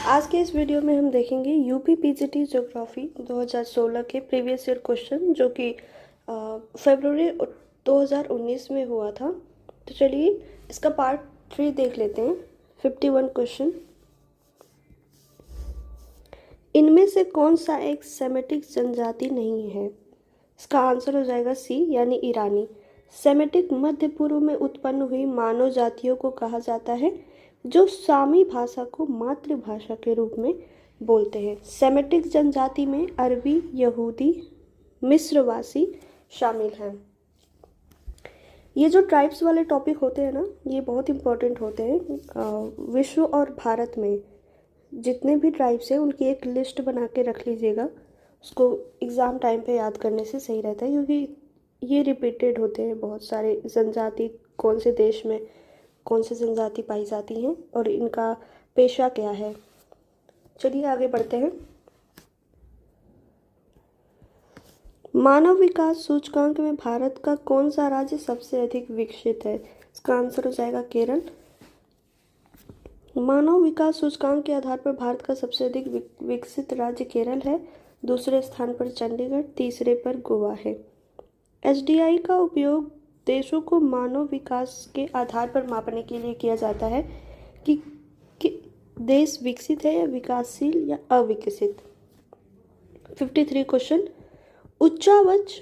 आज के इस वीडियो में हम देखेंगे यूपी पीजीटी ज्योग्राफी 2016 के प्रीवियस ईयर क्वेश्चन जो कि फरवरी 2019 में हुआ था। तो चलिए इसका पार्ट 3 देख लेते हैं। 51 क्वेश्चन। इनमें से कौन सा एक सेमेटिक जनजाति नहीं है? इसका आंसर हो जाएगा सी यानी ईरानी। सेमेटिक मध्य पूर्व में उत्पन्न हुई मानव जातियों को कहा जाता है जो सामी भाषा को मातृभाषा के रूप में बोलते हैं। सेमेटिक जनजाति में अरबी, यहूदी, मिस्रवासी शामिल हैं। ये जो ट्राइब्स वाले टॉपिक होते हैं ना, ये बहुत इंपॉर्टेंट होते हैं। विश्व और भारत में जितने भी ट्राइब्स हैं उनकी एक लिस्ट बना के रख लीजिएगा। उसको एग्ज़ाम टाइम पे याद करने से सही रहता है, क्योंकि ये रिपीटेड होते हैं बहुत सारे जनजाति, कौन से देश में कौन सी जनजाति पाई जाती हैं और इनका पेशा क्या है। चलिए आगे बढ़ते हैं। मानव विकास सूचकांक में भारत का कौन सा राज्य सबसे अधिक विकसित है? इसका आंसर हो जाएगा केरल। मानव विकास सूचकांक के आधार पर भारत का सबसे अधिक विकसित राज्य केरल है। दूसरे स्थान पर चंडीगढ़, तीसरे पर गोवा है। एचडीआई का उपयोग देशों को मानव विकास के आधार पर मापने के लिए किया जाता है कि देश विकसित है या विकासशील या अविकसित। 53 क्वेश्चन। उच्चावच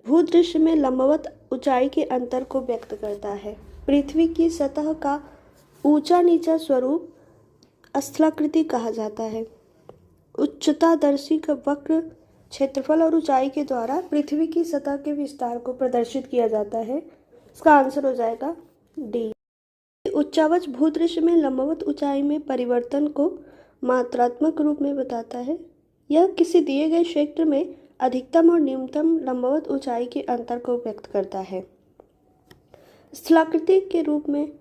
भूदृश्य में लंबवत ऊंचाई के अंतर को व्यक्त करता है। पृथ्वी की सतह का ऊंचा नीचा स्वरूप स्थलाकृति कहा जाता है। उच्चतादर्शी का वक्र क्षेत्रफल और ऊंचाई के द्वारा पृथ्वी की सतह के विस्तार को प्रदर्शित किया जाता है। इसका आंसर हो जाएगा डी। उच्चावच भूदृश्य में लंबवत ऊंचाई में परिवर्तन को मात्रात्मक रूप में बताता है। यह किसी दिए गए क्षेत्र में अधिकतम और न्यूनतम लंबवत ऊंचाई के अंतर को व्यक्त करता है। स्थलाकृति के रूप में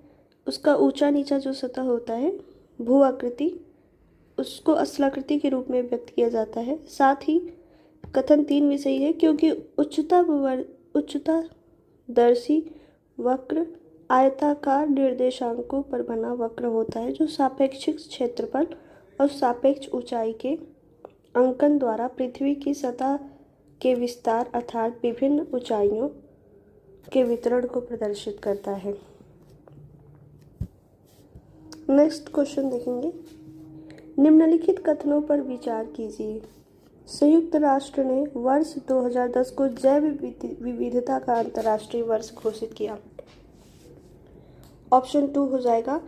उसका ऊंचा नीचा जो सतह होता है, भू आकृति, उसको स्थलाकृति के रूप में व्यक्त किया जाता है। साथ ही कथन 3 में सही है, क्योंकि उच्चतादर्शी वक्र आयताकार निर्देशांकों पर बना वक्र होता है जो सापेक्षिक क्षेत्रफल और सापेक्ष ऊंचाई के अंकन द्वारा पृथ्वी की सतह के विस्तार अर्थात विभिन्न ऊंचाइयों के वितरण को प्रदर्शित करता है। नेक्स्ट क्वेश्चन देखेंगे। निम्नलिखित कथनों पर विचार कीजिए। संयुक्त राष्ट्र ने वर्ष 2010 को जैव विविधता का अंतर्राष्ट्रीय वर्ष घोषित किया। ऑप्शन 2 हो जाएगा।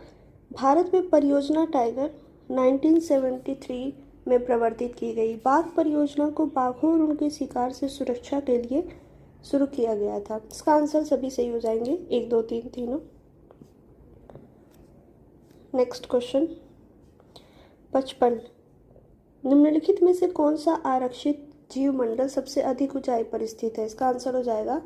भारत में परियोजना टाइगर 1973 में प्रवर्तित की गई। बाघ परियोजना को बाघों और उनके शिकार से सुरक्षा के लिए शुरू किया गया था। इसका आंसर सभी सही हो जाएंगे, 1 2 3 तीनों। Next question 55। निम्नलिखित में से कौन सा आरक्षित जीवमंडल सबसे अधिक ऊंचाई पर स्थित है? इसका आंसर हो जाएगा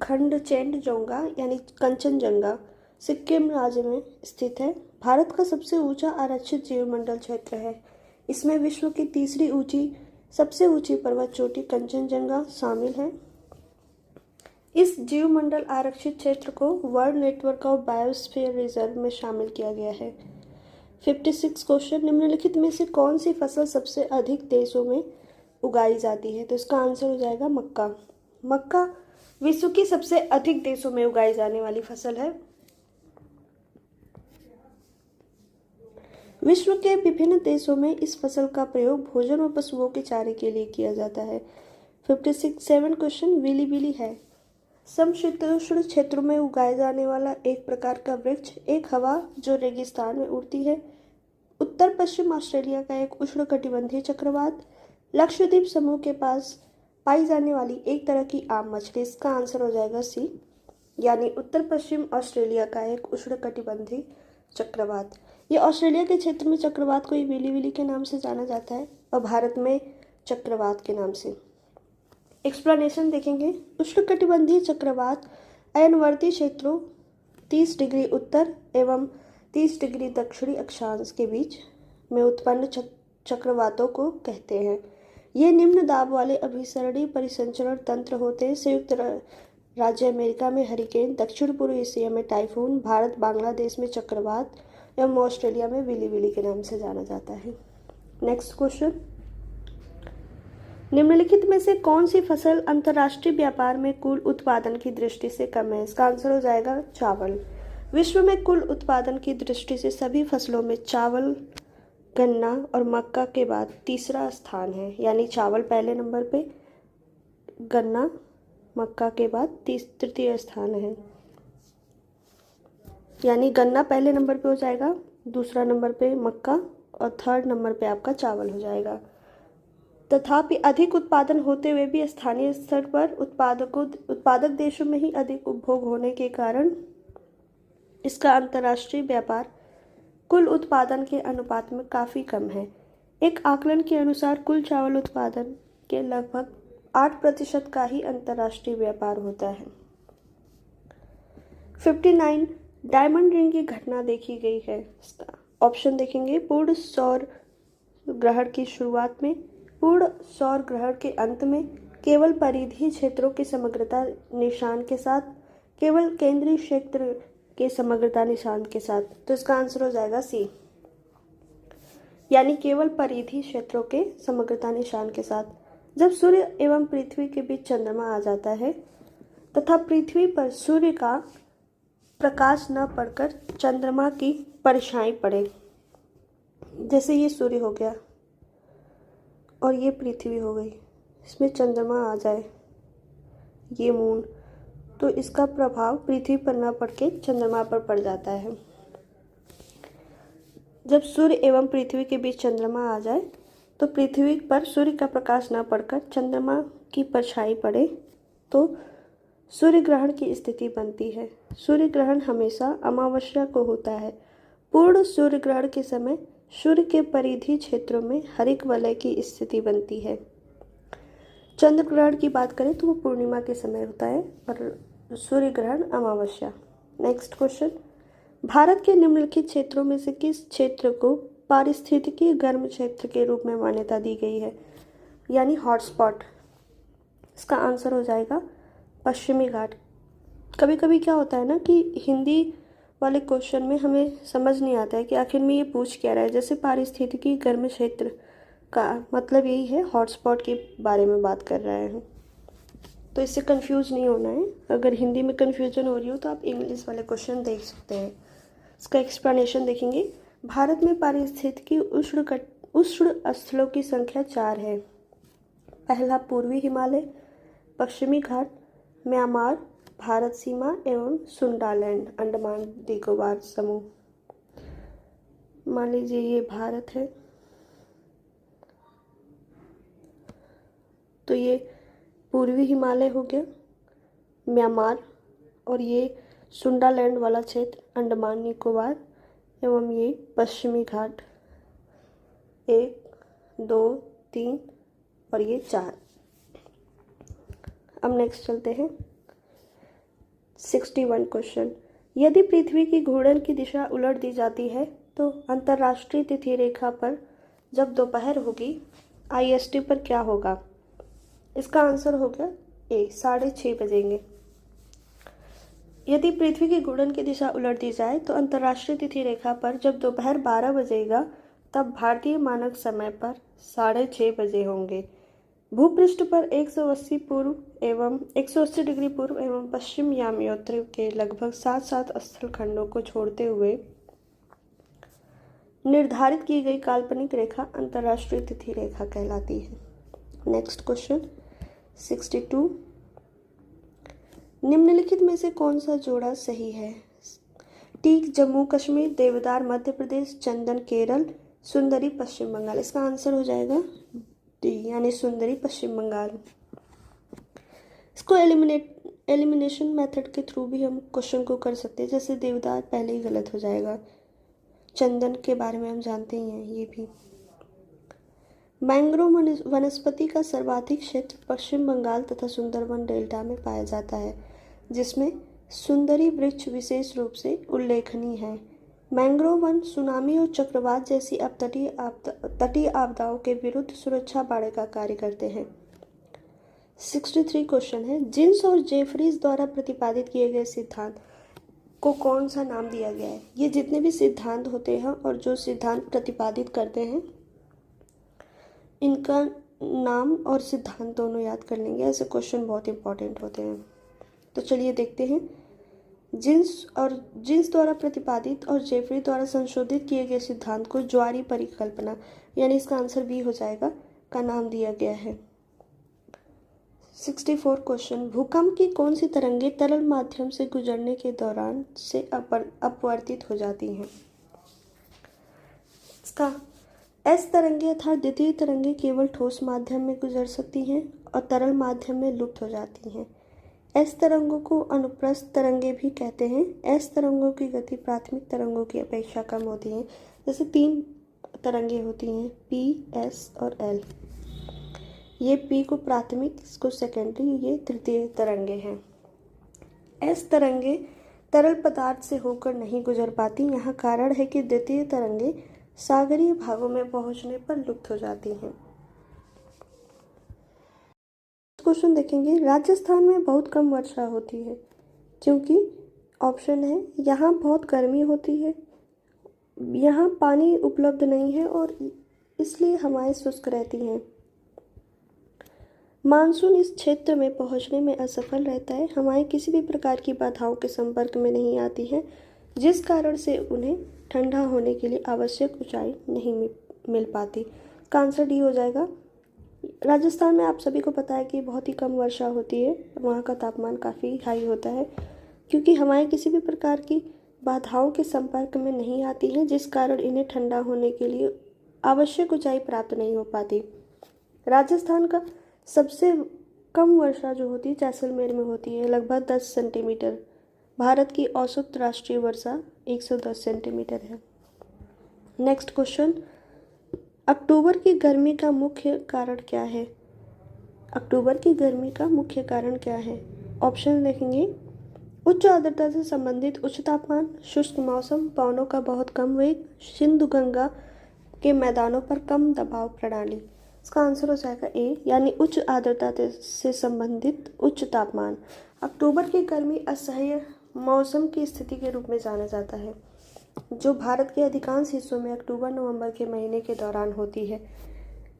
खंडचेनजोंगा यानी कंचनजंगा, सिक्किम राज्य में स्थित है। भारत का सबसे ऊंचा आरक्षित जीवमंडल क्षेत्र है। इसमें विश्व की सबसे ऊंची पर्वत चोटी कंचनजंगा शामिल है। इस जीवमंडल आरक्षित क्षेत्र को world network of biosphere reserve में शामिल किया गया है। 56 क्वेश्चन। निम्नलिखित में से कौन सी फसल सबसे अधिक देशों में उगाई जाती है? तो इसका आंसर हो जाएगा मक्का। मक्का विश्व की सबसे अधिक देशों में उगाई जाने वाली फसल है। विश्व के विभिन्न देशों में इस फसल का प्रयोग भोजन और पशुओं के चारे के लिए किया जाता है। 57 क्वेश्चन। विलीबिली है समशीतोष्ण क्षेत्रों में उगाए जाने वाला एक प्रकार का वृक्ष, एक हवा जो रेगिस्तान में उड़ती है। उत्तर पश्चिम ऑस्ट्रेलिया का एक उष्णकटिबंधीय चक्रवात। लक्षद्वीप समूह के पास पाई जाने वाली एक तरह की आम मछली। इसका आंसर हो जाएगा सी यानी उत्तर पश्चिम ऑस्ट्रेलिया का एक उष्णकटिबंधीय चक्रवात। ये ऑस्ट्रेलिया के क्षेत्र में चक्रवात को विलीबिली के नाम से जाना जाता है और भारत में चक्रवात के नाम से। एक्सप्लेनेशन देखेंगे। उष्णकटिबंधीय चक्रवात अयनवर्ती क्षेत्रों 30 डिग्री उत्तर एवं 30 डिग्री दक्षिणी अक्षांश के बीच में उत्पन्न चक्रवातों को कहते हैं। ये निम्न दाब वाले अभिसरणी परिसंचरण तंत्र होते हैं। संयुक्त राज्य अमेरिका में हरिकेन, दक्षिण पूर्व एशिया में टाइफून, भारत बांग्लादेश में चक्रवात, एवं ऑस्ट्रेलिया में विली विली के नाम से जाना जाता है। नेक्स्ट क्वेश्चन, निम्नलिखित में से कौन सी फसल अंतर्राष्ट्रीय व्यापार में कुल उत्पादन की दृष्टि से कम है? इसका आंसर हो जाएगा चावल। विश्व में कुल उत्पादन की दृष्टि से सभी फसलों में चावल, गन्ना और मक्का के बाद तीसरा स्थान है, यानी चावल पहले नंबर पे, गन्ना मक्का के बाद तृतीय स्थान है, यानी गन्ना पहले नंबर पे हो जाएगा, दूसरा नंबर पे मक्का और थर्ड नंबर पे आपका चावल हो जाएगा। तथापि अधिक उत्पादन होते हुए भी स्थानीय स्तर पर उत्पादक देशों में ही अधिक उपभोग होने के कारण इसका अंतर्राष्ट्रीय व्यापार कुल उत्पादन के अनुपात में काफ़ी कम है। एक आकलन के अनुसार कुल चावल उत्पादन के लगभग 8% का ही अंतर्राष्ट्रीय व्यापार होता है। 59 डायमंड रिंग की घटना देखी गई है। इसका ऑप्शन देखेंगे, पूर्ण सौर ग्रहण की शुरुआत में, पूर्ण सौर ग्रहण के अंत में, केवल परिधीय क्षेत्रों की समग्रता निशान के साथ, केवल केंद्रीय क्षेत्र के समग्रता निशान के साथ। तो इसका आंसर हो जाएगा सी, यानी केवल परिधीय क्षेत्रों के समग्रता निशान के साथ। जब सूर्य एवं पृथ्वी के बीच चंद्रमा आ जाता है तथा पृथ्वी पर सूर्य का प्रकाश न पड़कर चंद्रमा की परछाई पड़े, जैसे ये सूर्य हो गया और ये पृथ्वी हो गई, इसमें चंद्रमा आ जाए, ये मून, तो इसका प्रभाव पृथ्वी पर न पड़ के चंद्रमा पर पड़ जाता है। जब सूर्य एवं पृथ्वी के बीच चंद्रमा आ जाए तो पृथ्वी पर सूर्य का प्रकाश न पड़कर चंद्रमा की परछाई पड़े तो सूर्य ग्रहण की स्थिति बनती है। सूर्य ग्रहण हमेशा अमावस्या को होता है। पूर्ण सूर्य ग्रहण के समय सूर्य के परिधीय क्षेत्रों में हरित वलय की स्थिति बनती है। चंद्र ग्रहण की बात करें तो वो पूर्णिमा के समय होता है और सूर्य ग्रहण अमावस्या। नेक्स्ट क्वेश्चन, भारत के निम्नलिखित क्षेत्रों में से किस क्षेत्र को पारिस्थितिकी गर्म क्षेत्र के रूप में मान्यता दी गई है, यानी हॉटस्पॉट? इसका आंसर हो जाएगा पश्चिमी घाट। कभी कभी क्या होता है ना कि हिंदी वाले क्वेश्चन में हमें समझ नहीं आता है कि आखिर में ये पूछ क्या रहा है। जैसे पारिस्थितिकी गर्म क्षेत्र का मतलब यही है, हॉटस्पॉट के बारे में बात कर रहे हैं, तो इससे कंफ्यूज नहीं होना है। अगर हिंदी में कंफ्यूजन हो रही हो तो आप इंग्लिश वाले क्वेश्चन देख सकते हैं। इसका एक्सप्लेनेशन देखेंगे। भारत में पारिस्थितिकी उष्ण स्थलों की संख्या 4 है। पहला पूर्वी हिमालय, पश्चिमी घाट, म्यांमार, भारत सीमा एवं सुंडालैंड, अंडमान निकोबार समूह। मान लीजिए ये भारत है, तो ये पूर्वी हिमालय हो गया, म्यांमार, और ये सुंडालैंड वाला क्षेत्र अंडमान निकोबार, एवं ये पश्चिमी घाट 1, 2, 3 और ये 4। अब नेक्स्ट चलते हैं 61 क्वेश्चन। यदि पृथ्वी की घूर्णन की दिशा उलट दी जाती है तो अंतर्राष्ट्रीय तिथि रेखा पर जब दोपहर होगी IST पर क्या होगा? इसका आंसर हो गया ए, 6:30 बजेंगे। यदि पृथ्वी की घूर्णन की दिशा उलट दी जाए तो अंतर्राष्ट्रीय तिथि रेखा पर जब दोपहर 12 बजेगा तब भारतीय मानक समय पर 6:30 बजे होंगे। भूपृष्ठ पर 180 डिग्री पूर्व एवं पश्चिम याम्योत्र के लगभग 7 स्थल खंडों को छोड़ते हुए निर्धारित की गई काल्पनिक रेखा अंतर्राष्ट्रीय तिथि रेखा कहलाती है। Next question 62। निम्नलिखित में से कौन सा जोड़ा सही है? टीक जम्मू कश्मीर, देवदार मध्य प्रदेश, चंदन केरल, सुंदरी पश्चिम बंगाल। इसका आंसर हो जाएगा डी, यानी सुंदरी पश्चिम बंगाल। इसको एलिमिनेशन मेथड के थ्रू भी हम क्वेश्चन को कर सकते हैं। जैसे देवदार पहले ही गलत हो जाएगा, चंदन के बारे में हम जानते ही हैं ये भी। मैंग्रोव वनस्पति का सर्वाधिक क्षेत्र पश्चिम बंगाल तथा सुंदरबन डेल्टा में पाया जाता है, जिसमें सुंदरी वृक्ष विशेष रूप से उल्लेखनीय है। मैंग्रोव वन सुनामी और चक्रवात जैसी तटीय आपदाओं के विरुद्ध सुरक्षा बाड़े का कार्य करते हैं। 63 क्वेश्चन है, जिन्स और जेफरीज द्वारा प्रतिपादित किए गए सिद्धांत। को कौन सा नाम दिया गया है? ये जितने भी सिद्धांत होते हैं और जो सिद्धांत प्रतिपादित करते हैं, इनका नाम और सिद्धांत दोनों याद कर लेंगे, ऐसे क्वेश्चन बहुत इंपॉर्टेंट होते हैं। तो चलिए देखते हैं। जिन्स द्वारा प्रतिपादित और जेफरी द्वारा संशोधित किए गए सिद्धांत को ज्वारीय परिकल्पना, यानी इसका आंसर बी हो जाएगा, का नाम दिया गया है। 64 क्वेश्चन, भूकंप की कौन सी तरंगें तरल माध्यम से गुजरने के दौरान से अपवर्तित हो जाती हैं? इसका एस तरंगें अर्थात द्वितीय तरंगें केवल ठोस माध्यम में गुजर सकती हैं और तरल माध्यम में लुप्त हो जाती हैं। एस तरंगों को अनुप्रस्थ तरंगें भी कहते हैं। एस तरंगों की गति प्राथमिक तरंगों की अपेक्षा कम होती है। जैसे 3 तरंगें होती हैं, पी, एस और एल। ये पी को प्राथमिक, इसको सेकेंडरी, ये तृतीय तरंगें हैं। एस तरंगें तरल पदार्थ से होकर नहीं गुजर पाती। यहाँ कारण है कि द्वितीय तरंगें सागरीय भागों में पहुंचने पर लुप्त हो जाती हैं। क्वेश्चन देखेंगे, राजस्थान में बहुत कम वर्षा होती है क्योंकि ऑप्शन है यहाँ बहुत गर्मी होती है, यहाँ पानी उपलब्ध नहीं है और इसलिए हवाएं शुष्क रहती हैं। मानसून इस क्षेत्र में पहुंचने में असफल रहता है। हवाएं किसी भी प्रकार की बाधाओं के संपर्क में नहीं आती हैं, जिस कारण से उन्हें ठंडा होने के लिए आवश्यक ऊंचाई नहीं मिल पाती। इसका आंसर डी हो जाएगा। राजस्थान में आप सभी को पता है कि बहुत ही कम वर्षा होती है, वहाँ का तापमान काफ़ी हाई होता है क्योंकि हवाएं किसी भी प्रकार की बाधाओं के संपर्क में नहीं आती हैं, जिस कारण इन्हें ठंडा होने के लिए आवश्यक ऊंचाई प्राप्त नहीं हो पाती। राजस्थान का सबसे कम वर्षा जो होती है जैसलमेर में होती है, लगभग 10 सेंटीमीटर। भारत की औसत राष्ट्रीय वर्षा 110 सेंटीमीटर है। नेक्स्ट क्वेश्चन, अक्टूबर की गर्मी का मुख्य कारण क्या है? अक्टूबर की गर्मी का मुख्य कारण क्या है? ऑप्शन देखेंगे, उच्च आर्द्रता से संबंधित उच्च तापमान, शुष्क मौसम, पवनों का बहुत कम वेग, सिंधु गंगा के मैदानों पर कम दबाव प्रणाली। इसका आंसर हो जाएगा ए, यानी उच्च आर्द्रता से संबंधित उच्च तापमान। अक्टूबर की गर्मी असह्य मौसम की स्थिति के रूप में जाना जाता है, जो भारत के अधिकांश हिस्सों में अक्टूबर-नवंबर के महीने के दौरान होती है।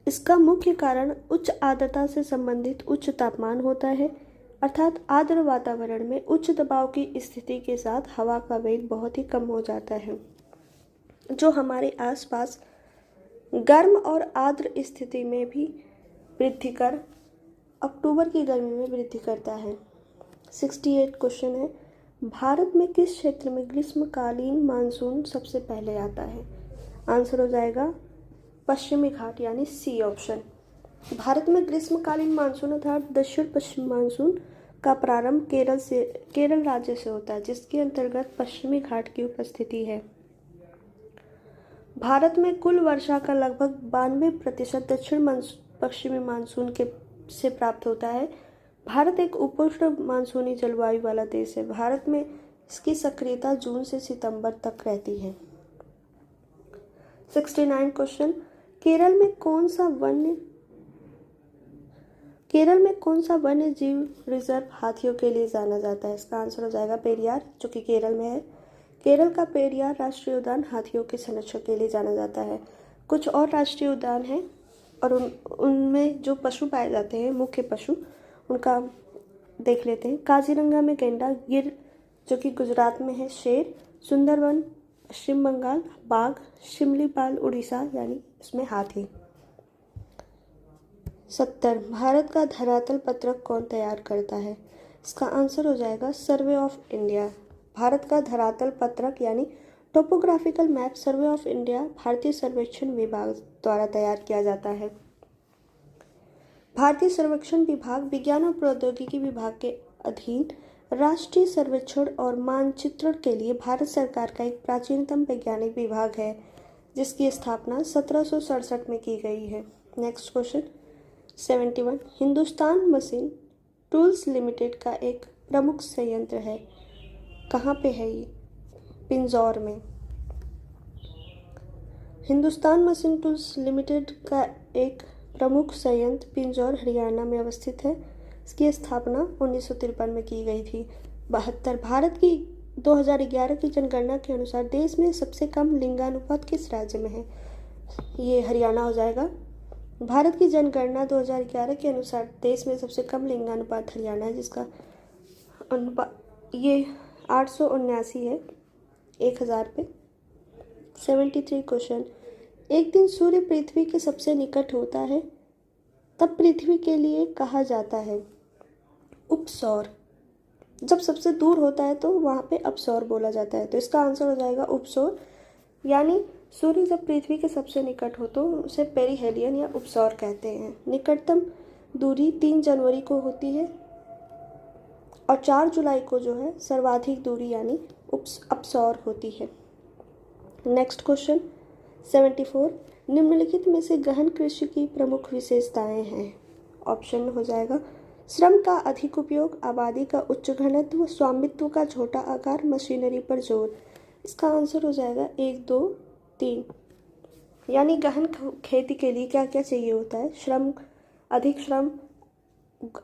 इसका मुख्य कारण उच्च आर्द्रता से संबंधित उच्च तापमान होता है, अर्थात आर्द्र वातावरण में उच्च दबाव की स्थिति के साथ हवा का वेग बहुत ही कम हो जाता है, जो हमारे आसपास गर्म और आर्द्र स्थिति में भी वृद्धि कर अक्टूबर की गर्मी में वृद्धि करता है। 68 क्वेश्चन है, भारत में किस क्षेत्र में ग्रीष्मकालीन मानसून सबसे पहले आता है? आंसर हो जाएगा पश्चिमी घाट, यानी सी ऑप्शन। भारत में ग्रीष्मकालीन मानसून अर्थात दक्षिण पश्चिम मानसून का प्रारंभ केरल राज्य से होता है, जिसके अंतर्गत पश्चिमी घाट की उपस्थिति है। भारत में कुल वर्षा का लगभग 92% दक्षिण पश्चिमी मानसून से प्राप्त होता है। भारत एक उपोष्ण मानसूनी जलवायु वाला देश है। भारत में इसकी सक्रियता जून से सितंबर तक रहती है। 69 क्वेश्चन, केरल में कौन सा वन्य जीव रिजर्व हाथियों के लिए जाना जाता है? इसका आंसर हो जाएगा पेरियार, जो कि केरल में है। केरल का पेरियार राष्ट्रीय उद्यान हाथियों के संरक्षण के लिए जाना जाता है। कुछ और राष्ट्रीय उद्यान हैं और उनमें जो पशु पाए जाते हैं, मुख्य पशु, उनका देख लेते हैं। काजीरंगा में गैंडा, गिर जो कि गुजरात में है, शेर, सुंदरवन पश्चिम बंगाल, बाघ, शिमलीपाल उड़ीसा, यानी इसमें हाथी। 70 भारत का धरातल पत्रक कौन तैयार करता है? इसका आंसर हो जाएगा सर्वे ऑफ इंडिया। भारत का धरातल पत्रक यानी topographical map survey of India भारतीय सर्वेक्षण विभाग द्वारा तैयार किया जाता है। भारतीय सर्वेक्षण विभाग विज्ञान और प्रौद्योगिकी विभाग के अधीन राष्ट्रीय सर्वेक्षण और मानचित्रण के लिए भारत सरकार का एक प्राचीनतम वैज्ञानिक विभाग है, जिसकी स्थापना 1767 में की गई है। Next question 71 Hindustan machine tools limited का एक प्रमुख संयंत्र है, कहाँ पे है ये? पिंजौर में। हिंदुस्तान मशीन टूल्स लिमिटेड का एक प्रमुख संयंत्र पिंजौर हरियाणा में अवस्थित है। इसकी स्थापना 1953 में की गई थी। 72 भारत की 2011 की जनगणना के अनुसार देश में सबसे कम लिंगानुपात किस राज्य में है? ये हरियाणा हो जाएगा। भारत की जनगणना 2011 के अनुसार देश में सबसे कम लिंगानुपात हरियाणा है, जिसका अनुपात ये 879 है 1000 पे। 73 क्वेश्चन, एक दिन सूर्य पृथ्वी के सबसे निकट होता है तब पृथ्वी के लिए कहा जाता है उपसौर। जब सबसे दूर होता है तो वहाँ पे अपसौर बोला जाता है, तो इसका आंसर हो जाएगा उपसौर। यानी सूर्य जब पृथ्वी के सबसे निकट हो तो उसे पेरिहेलियन या उपसौर कहते हैं। निकटतम दूरी 3 जनवरी को होती है और 4 जुलाई को जो है सर्वाधिक दूरी यानी अपसौर होती है। नेक्स्ट क्वेश्चन 74, निम्नलिखित में से गहन कृषि की प्रमुख विशेषताएं हैं। ऑप्शन हो जाएगा श्रम का अधिक उपयोग, आबादी का उच्च घनत्व, स्वामित्व का छोटा आकार, मशीनरी पर जोर। इसका आंसर हो जाएगा 1, 2, 3। यानी गहन खेती के लिए क्या क्या चाहिए होता है? श्रम, अधिक श्रम,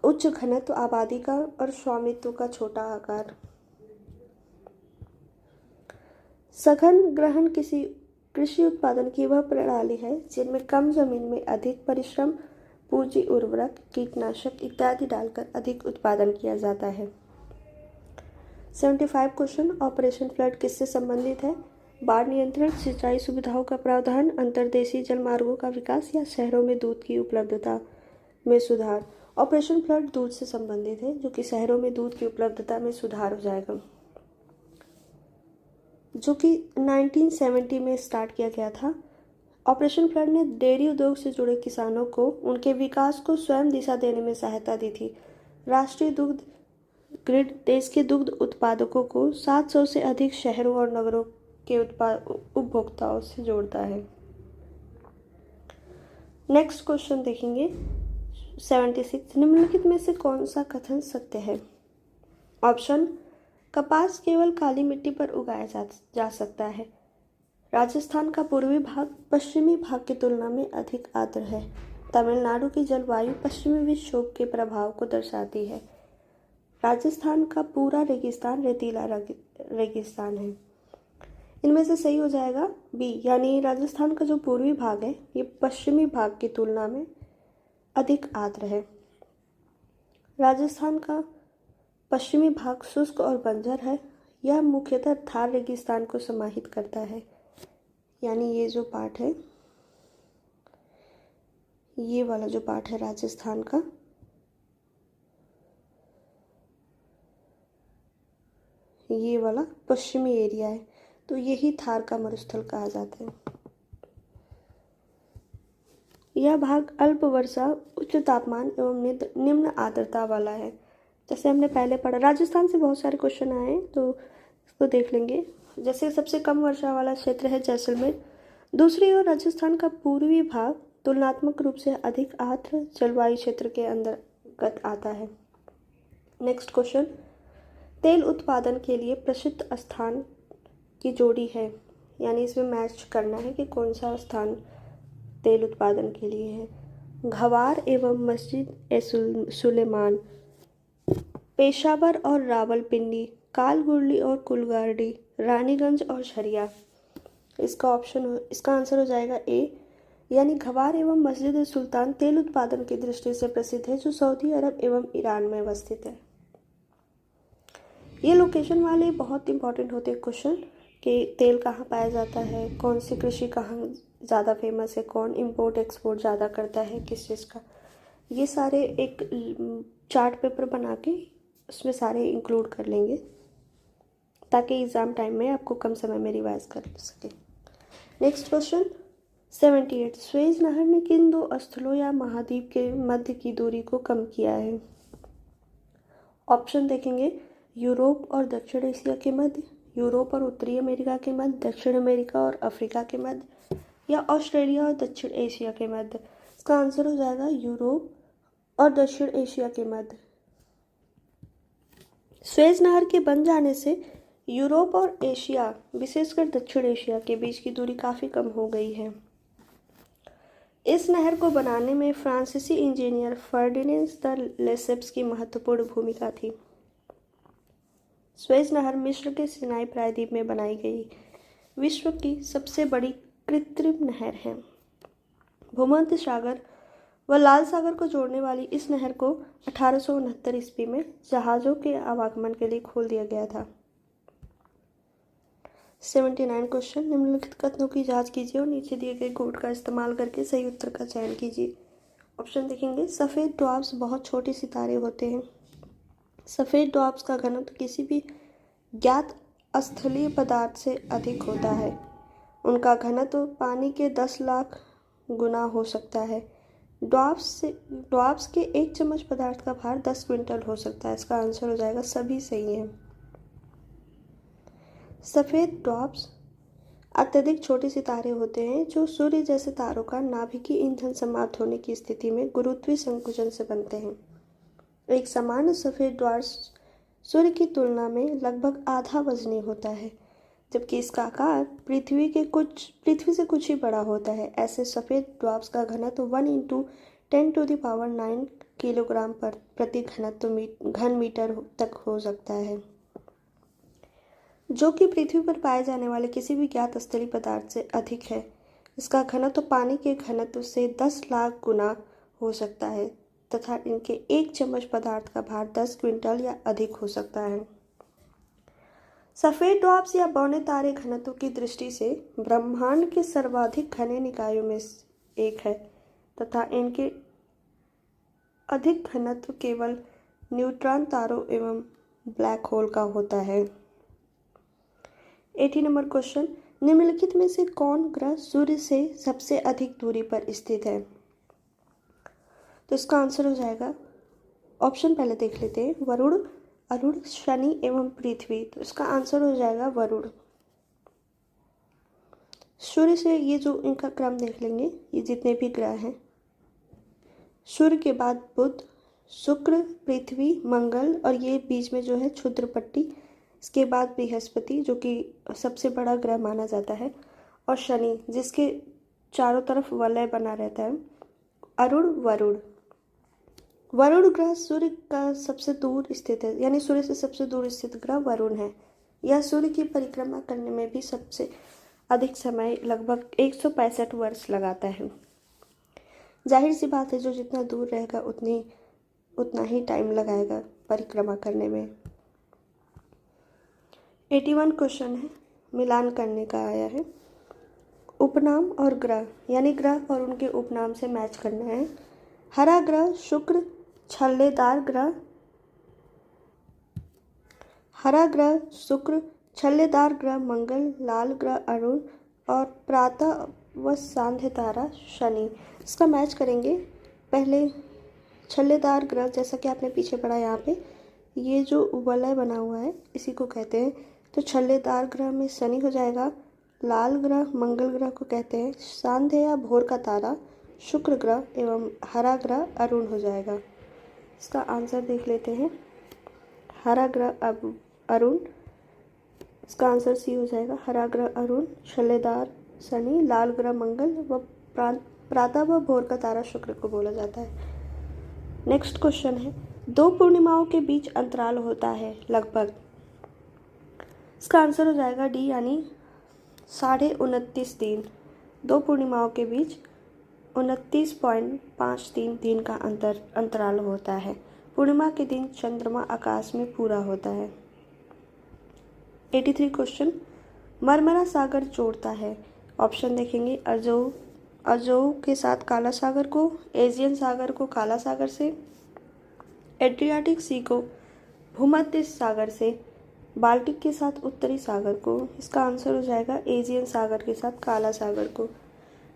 उच्च घनत्व, आबादी का और स्वामित्व का छोटा आकार। सघन ग्रहण किसी कृषि उत्पादन की वह प्रणाली है जिनमें कम जमीन में अधिक परिश्रम, पूंजी, उर्वरक, कीटनाशक इत्यादि डालकर अधिक उत्पादन किया जाता है। 75 क्वेश्चन, ऑपरेशन फ्लड किससे संबंधित है? बाढ़ नियंत्रण, सिंचाई सुविधाओं का प्रावधान, अंतर्देशीय जलमार्गों का विकास या शहरों में दूध की उपलब्धता में सुधार। ऑपरेशन फ्लड दूध से संबंधित है, जो कि शहरों में दूध की उपलब्धता में सुधार हो जाएगा, जो कि 1970 में स्टार्ट किया गया था। ऑपरेशन फ्लड ने डेयरी उद्योग से जुड़े किसानों को उनके विकास को स्वयं दिशा देने में सहायता दी थी। राष्ट्रीय दुग्ध ग्रिड देश के दुग्ध उत्पादकों को 700 से अधिक शहरों और नगरों के उपभोक्ताओं से जोड़ता है। नेक्स्ट क्वेश्चन देखेंगे 76, निम्नलिखित में से कौन सा कथन सत्य है? ऑप्शन, कपास केवल काली मिट्टी पर उगाया जा सकता है। राजस्थान का पूर्वी भाग पश्चिमी भाग की तुलना में अधिक आर्द्र है। तमिलनाडु की जलवायु पश्चिमी विक्षोभ के प्रभाव को दर्शाती है। राजस्थान का पूरा रेगिस्तान रेतीला रेगिस्तान है। इनमें से सही हो जाएगा बी, यानी राजस्थान का जो पूर्वी भाग है ये पश्चिमी भाग की तुलना में अधिक आर्द्र है। राजस्थान का पश्चिमी भाग शुष्क और बंजर है। यह मुख्यतः थार रेगिस्तान को समाहित करता है, यानी ये जो पार्ट है, ये वाला जो पार्ट है राजस्थान का, ये वाला पश्चिमी एरिया है, तो यही थार का मरुस्थल कहा जाता है। यह भाग अल्प वर्षा, उच्च तापमान एवं निम्न आर्द्रता वाला है। जैसे हमने पहले पढ़ा, राजस्थान से बहुत सारे क्वेश्चन आए तो इसको देख लेंगे। जैसे सबसे कम वर्षा वाला क्षेत्र है जैसलमेर। दूसरी ओर राजस्थान का पूर्वी भाग तुलनात्मक रूप से अधिक आर्द्र जलवायु क्षेत्र के अंतर्गत आता है। नेक्स्ट क्वेश्चन, तेल उत्पादन के लिए प्रसिद्ध स्थान की जोड़ी है, यानी इसमें मैच करना है कि कौन सा स्थान तेल उत्पादन के लिए है। घवार एवं मस्जिद ए सुलेमान, पेशावर और रावलपिंडी, कालगुरली और कुलगार्डी, रानीगंज और झरिया। इसका आंसर हो जाएगा ए, यानी घवार एवं मस्जिद ए सुल्तान तेल उत्पादन की दृष्टि से प्रसिद्ध है, जो सऊदी अरब एवं ईरान में अवस्थित है। ये लोकेशन वाले बहुत इंपॉर्टेंट होते हैं क्वेश्चन कि तेल कहाँ पाया जाता है, कौन सी कृषि कहाँ ज़्यादा फेमस है, कौन इंपोर्ट एक्सपोर्ट ज़्यादा करता है, किस चीज़ का। ये सारे एक चार्ट पेपर बना के उसमें सारे इंक्लूड कर लेंगे ताकि एग्ज़ाम टाइम में आपको कम समय में रिवाइज कर सके। नेक्स्ट क्वेश्चन 78, स्वेज नहर ने किन दो स्थलों या महाद्वीप के मध्य की दूरी को कम किया है? ऑप्शन देखेंगे, यूरोप और दक्षिण एशिया के मध्य, यूरोप और उत्तरी अमेरिका के मध्य, दक्षिण अमेरिका और अफ्रीका के मध्य, या ऑस्ट्रेलिया और दक्षिण एशिया के मध्य। इसका आंसर हो जाएगा यूरोप और दक्षिण एशिया के मध्य। स्वेज नहर के बन जाने से यूरोप और एशिया, विशेषकर दक्षिण एशिया के बीच की दूरी काफ़ी कम हो गई है। इस नहर को बनाने में फ्रांसीसी इंजीनियर फर्डिनेंड द लेसेप्स की महत्वपूर्ण भूमिका थी। स्वेज नहर मिस्र के सिनाई प्रायद्वीप में बनाई गई विश्व की सबसे बड़ी कृत्रिम नहर है। भूमध्य सागर व लाल सागर को जोड़ने वाली इस नहर को 1869 ईस्वी में जहाज़ों के आवागमन के लिए खोल दिया गया था। 79 क्वेश्चन, निम्नलिखित कथनों की जांच कीजिए और नीचे दिए गए कोड का इस्तेमाल करके सही उत्तर का चयन कीजिए। ऑप्शन देखेंगे। सफ़ेद ड्वार्फ्स बहुत छोटे सितारे होते हैं। सफ़ेद ड्वार्फ्स का घनत्व किसी भी ज्ञात स्थलीय पदार्थ से अधिक होता है। उनका घनत्व पानी के 10 लाख गुना हो सकता है। ड्वार्फ्स के एक चम्मच पदार्थ का भार 10 क्विंटल हो सकता है। इसका आंसर हो जाएगा सभी सही है। सफ़ेद ड्वार्फ्स अत्यधिक छोटे सितारे होते हैं जो सूर्य जैसे तारों का नाभिकीय ईंधन समाप्त होने की स्थिति में गुरुत्वीय संकुचन से बनते हैं। एक सामान्य सफ़ेद ड्वार्फ सूर्य की तुलना में लगभग आधा वजनी होता है, जबकि इसका आकार पृथ्वी से कुछ ही बड़ा होता है। ऐसे सफ़ेद ड्वार्फ्स का घनत्व 1 × 10⁹ किलोग्राम प्रति घन मीटर तक हो सकता है, जो कि पृथ्वी पर पाए जाने वाले किसी भी ज्ञात स्थलीय पदार्थ से अधिक है। इसका घनत्व पानी के घनत्व से 10 लाख गुना हो सकता है तथा इनके एक चम्मच पदार्थ का भार 10 क्विंटल या अधिक हो सकता है। सफ़ेद ड्वार्फ्स या बौने तारे घनत्व की दृष्टि से ब्रह्मांड के सर्वाधिक घने निकायों में एक है तथा इनके अधिक घनत्व केवल न्यूट्रॉन तारों एवं ब्लैक होल का होता है। 80 नंबर क्वेश्चन, निम्नलिखित में से कौन ग्रह सूर्य से सबसे अधिक दूरी पर स्थित है? तो इसका आंसर हो जाएगा, ऑप्शन पहले देख लेते हैं, वरुण, अरुण, शनि एवं पृथ्वी। तो इसका आंसर हो जाएगा वरुण। सूर्य से ये जो इनका क्रम देख लेंगे, ये जितने भी ग्रह हैं, सूर्य के बाद बुध, शुक्र, पृथ्वी, मंगल और ये बीच में जो है क्षुद्र पट्टी, इसके बाद बृहस्पति जो कि सबसे बड़ा ग्रह माना जाता है, और शनि जिसके चारों तरफ वलय बना रहता है। वरुण ग्रह सूर्य का सबसे दूर स्थित है, यानी सूर्य से सबसे दूर स्थित ग्रह वरुण है। यह सूर्य की परिक्रमा करने में भी सबसे अधिक समय लगभग 165 वर्ष लगाता है। जाहिर सी बात है, जो जितना दूर रहेगा उतना ही टाइम लगाएगा परिक्रमा करने में। 81 क्वेश्चन है, मिलान करने का आया है। उपनाम और ग्रह, यानी ग्रह और उनके उपनाम से मैच करना है। हरा ग्रह शुक्र, छल्लेदार ग्रह मंगल, लाल ग्रह अरुण और प्रातः व सांध्य तारा शनि। इसका मैच करेंगे। पहले छल्लेदार ग्रह, जैसा कि आपने पीछे पढ़ा, यहाँ पे ये जो वलय बना हुआ है इसी को कहते हैं। तो छल्लेदार ग्रह में शनि हो जाएगा। लाल ग्रह मंगल ग्रह को कहते हैं। सांध्य या भोर का तारा शुक्र ग्रह एवं हरा ग्रह अरुण हो जाएगा। इसका आंसर देख लेते हैं। हरा ग्रह अरुण, इसका आंसर सी हो जाएगा। हरा ग्रह अरुण, छल्लेदार शनि, लाल ग्रह मंगल व प्रातः व भोर का तारा शुक्र को बोला जाता है। नेक्स्ट क्वेश्चन है, 2 पूर्णिमाओं के बीच अंतराल होता है लगभग। इसका आंसर हो जाएगा डी, यानी 29.5 दिन। 2 पूर्णिमाओं के बीच 29.53 दिन का अंतराल होता है। पूर्णिमा के दिन चंद्रमा आकाश में पूरा होता है। 83 क्वेश्चन, मरमरा सागर जोड़ता है। ऑप्शन देखेंगे। अजोव के साथ काला सागर को, एजियन सागर को काला सागर से, एड्रियाटिक सी को भूमध्य सागर से, बाल्टिक के साथ उत्तरी सागर को। इसका आंसर हो जाएगा एजियन सागर के साथ काला सागर को।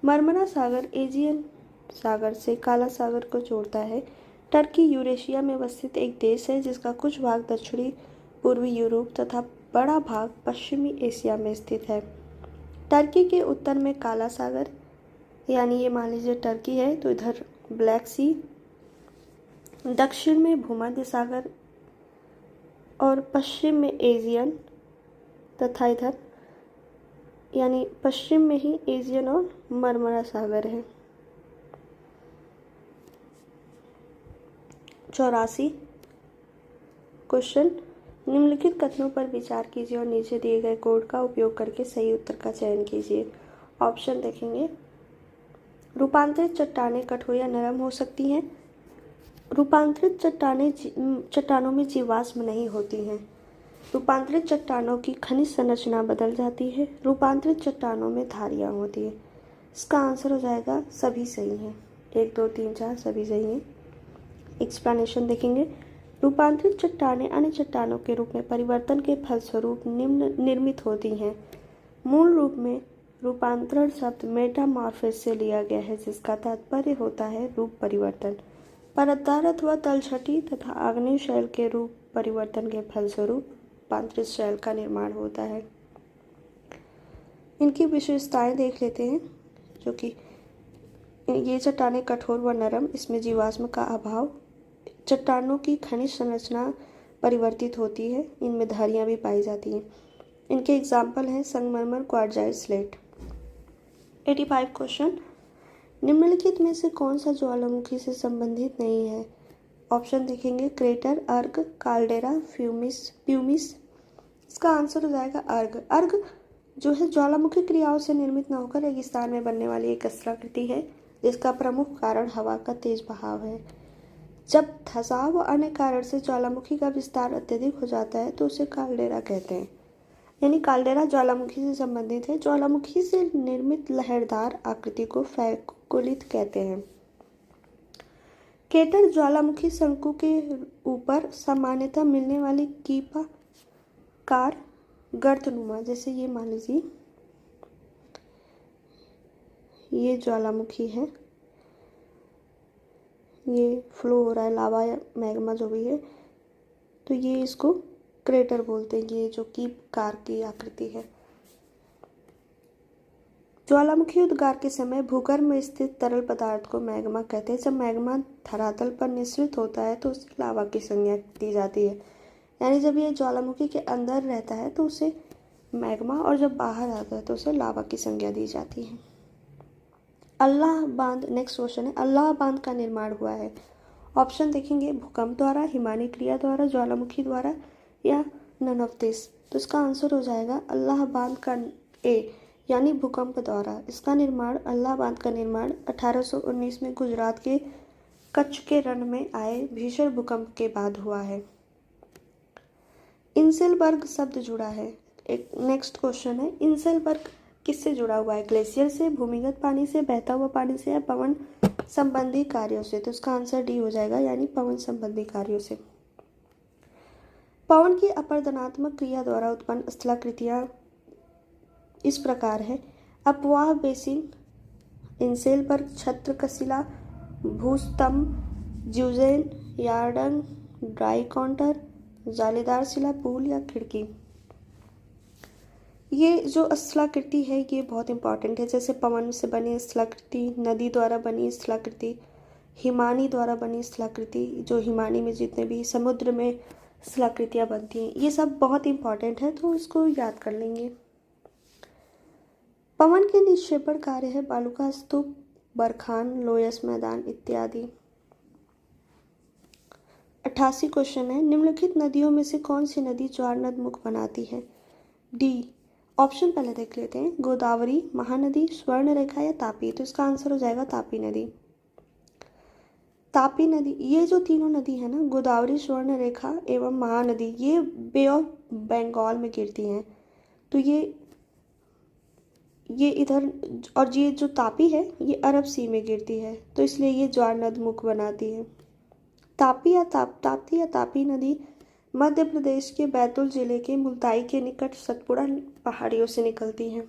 मरमरा सागर एजियन सागर से काला सागर को जोड़ता है। टर्की यूरेशिया में अवस्थित एक देश है जिसका कुछ भाग दक्षिणी पूर्वी यूरोप तथा बड़ा भाग पश्चिमी एशिया में स्थित है। टर्की के उत्तर में काला सागर, यानी ये मान लीजिए टर्की है, तो इधर ब्लैक सी, दक्षिण में भूमध्य सागर और पश्चिम में एजियन तथा इधर यानी पश्चिम में ही एजियन और मरमरा सागर है। 84 क्वेश्चन, निम्नलिखित कथनों पर विचार कीजिए और नीचे दिए गए कोड का उपयोग करके सही उत्तर का चयन कीजिए। ऑप्शन देखेंगे। रूपांतरित चट्टानें कठोर या नरम हो सकती हैं। रूपांतरित चट्टानों में जीवाश्म नहीं होती हैं। रूपांतरित चट्टानों की खनिज संरचना बदल जाती है। रूपांतरित चट्टानों में धारियाँ होती हैं। इसका आंसर हो जाएगा सभी सही हैं। 1 2 3 4 सभी सही हैं। एक्सप्लेनेशन देखेंगे। रूपांतरित चट्टानें अन्य चट्टानों के रूप में परिवर्तन के फलस्वरूप निर्मित होती हैं। मूल रूप में रूपांतरण शब्द मेटामॉर्फोसिस से लिया गया है, जिसका तात्पर्य होता है रूप परिवर्तन। परतदार अथवा तलछटी तथा आग्नेय शैल के रूप परिवर्तन के फलस्वरूप रूपांतरित शैल का निर्माण होता है। इनकी विशेषताएं देख लेते हैं, जो कि ये चट्टानें कठोर व नरम, इसमें जीवाश्म का अभाव, चट्टानों की खनिज संरचना परिवर्तित होती है, इनमें धारियाँ भी पाई जाती हैं। इनके एग्जाम्पल हैं संगमरमर, क्वार्टजाइट, स्लेट। 85 क्वेश्चन। निम्नलिखित में से कौन सा ज्वालामुखी से संबंधित नहीं है? ऑप्शन देखेंगे। क्रेटर, अर्ग, काल्डेरा, प्यूमिस। इसका आंसर हो जाएगा अर्ग। अर्ग जो है ज्वालामुखी क्रियाओं से निर्मित न होकर रेगिस्तान में बनने वाली एक स्थलाकृति है, जिसका प्रमुख कारण हवा का तेज बहाव है। जब धंसाव व अन्य कारण से ज्वालामुखी का विस्तार अत्यधिक हो जाता है तो उसे काल्डेरा कहते हैं। यानी काल्डेरा ज्वालामुखी से संबंधित है। ज्वालामुखी से निर्मित लहरदार आकृति को फैकुलित कहते हैं। केटर ज्वालामुखी शंकु के ऊपर सामान्यतः मिलने वाली कीपाकार गर्तनुमा, जैसे ये मान लीजिए ये ज्वालामुखी है, ये फ्लो हो रहा है लावा या मैग्मा जो भी है, तो ये इसको क्रेटर बोलते हैं। ये जो कीपकार की आकृति है। ज्वालामुखी उद्गार के समय भूगर्भ में स्थित तरल पदार्थ को मैग्मा कहते हैं। जब मैग्मा धरातल पर निःसृत होता है तो उसे लावा की संज्ञा दी जाती है। यानी जब ये ज्वालामुखी के अंदर रहता है तो उसे मैग्मा, और जब बाहर आता है तो उसे लावा की संज्ञा दी जाती है। अल्लाह बांध, नेक्स्ट क्वेश्चन है, अल्लाह बांध का निर्माण हुआ है। ऑप्शन देखेंगे। भूकंप द्वारा, हिमानी क्रिया द्वारा, ज्वालामुखी द्वारा या नन ऑफ दिस। तो इसका आंसर हो जाएगा अल्लाह बांध का ए, यानी भूकंप द्वारा। इसका निर्माण, अल्लाह बांध का निर्माण 1819 में गुजरात के कच्छ के रण में आए भीषण भूकंप के बाद हुआ है। इंसेलबर्ग शब्द जुड़ा है। एक नेक्स्ट क्वेश्चन है, इंसेलबर्ग किससे जुड़ा हुआ है? ग्लेशियर से, भूमिगत पानी से, बहता हुआ पानी से या पवन संबंधी कार्यों से? तो इसका आंसर डी हो जाएगा, यानी पवन संबंधी कार्यों से। पवन की अपरदनात्मक क्रिया द्वारा उत्पन्न स्थलाकृतियां इस प्रकार है। अपवाह बेसिन, इंसेलबर्ग, छत्रकशिला, भूस्तंभ, ज्यूजेन, यार्डंग, ड्राई काउंटर, जालीदार शिला, पुल या खिड़की। ये जो स्थलाकृति है ये बहुत इंपॉर्टेंट है। जैसे पवन से बनी स्थलाकृति, नदी द्वारा बनी स्थलाकृति, हिमानी द्वारा बनी स्थलाकृति, जो हिमानी में जितने भी समुद्र में स्थलाकृतियाँ बनती हैं, ये सब बहुत इंपॉर्टेंट है, तो इसको याद कर लेंगे। पवन के निक्षेपण कार्य है बालूका स्तूप, बरखान, लोयस मैदान इत्यादि। 88 क्वेश्चन है, निम्नलिखित नदियों में से कौन सी नदी ज्वार नदमुख बनाती है? डी। ऑप्शन पहले देख लेते हैं। गोदावरी, महानदी, स्वर्णरेखा या तापी। तो इसका आंसर हो जाएगा तापी नदी। तापी नदी, ये जो तीनों नदी है ना, गोदावरी, स्वर्णरेखा एवं महानदी, ये बे ऑफ बंगाल में गिरती हैं। तो ये इधर, और ये जो तापी है ये अरब सी में गिरती है, तो इसलिए ये ज्वार नदमुख बनाती है। तापी या तापी नदी मध्य प्रदेश के बैतूल जिले के मुल्ताई के निकट सतपुड़ा पहाड़ियों से निकलती हैं।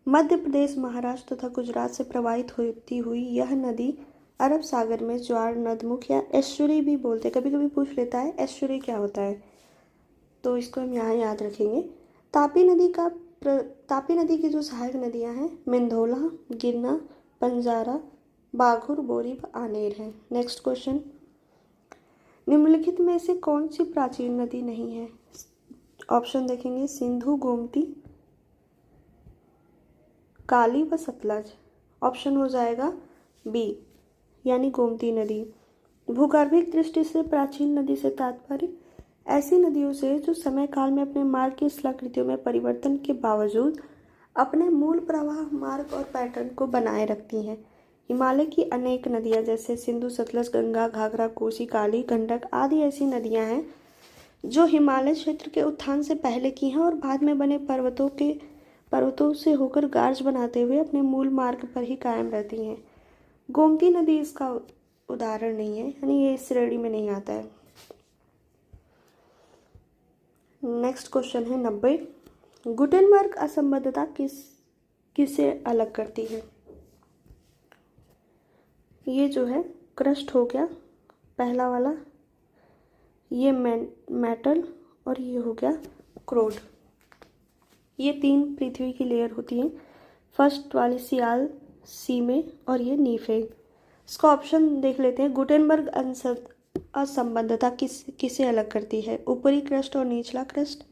मध्य प्रदेश, महाराष्ट्र तथा गुजरात से प्रवाहित होती हुई यह नदी अरब सागर में ज्वार नदमुख या एस्चुरी भी बोलते हैं। कभी कभी पूछ लेता है एस्चुरी क्या होता है, तो इसको हम यहाँ याद रखेंगे। तापी नदी की जो सहायक नदियाँ हैं मिंधोला, गिरना, बंजारा, बाघुर, बोरी व आनेर है। नेक्स्ट क्वेश्चन, निम्नलिखित में से कौन सी प्राचीन नदी नहीं है? ऑप्शन देखेंगे। सिंधु, गोमती, काली व सतलज। ऑप्शन हो जाएगा बी, यानी गोमती नदी। भूगर्भिक दृष्टि से प्राचीन नदी से तात्पर्य ऐसी नदियों से जो समय काल में अपने मार्ग की स्थलाकृतियों में परिवर्तन के बावजूद अपने मूल प्रवाह मार्ग और पैटर्न को बनाए रखती हैं। हिमालय की अनेक नदियां जैसे सिंधु, सतलज, गंगा, घाघरा, कोसी, काली, गंडक आदि ऐसी नदियां हैं जो हिमालय क्षेत्र के उत्थान से पहले की हैं और बाद में बने पर्वतों से होकर गार्ज बनाते हुए अपने मूल मार्ग पर ही कायम रहती हैं। गोमती नदी इसका उदाहरण नहीं है, यानी ये इस श्रेणी में नहीं आता है। नेक्स्ट क्वेश्चन है 90। गुटेनबर्ग असंबद्धता किसे अलग करती है? ये जो है क्रस्ट हो गया पहला वाला, ये मेटल और ये हो गया क्रोड। ये 3 पृथ्वी की लेयर होती हैं। फर्स्ट वाली सियाल सी में और ये नीफे। इसका ऑप्शन देख लेते हैं। गुटेनबर्ग असंबद्धता किसे अलग करती है? ऊपरी क्रस्ट और निचला क्रस्ट,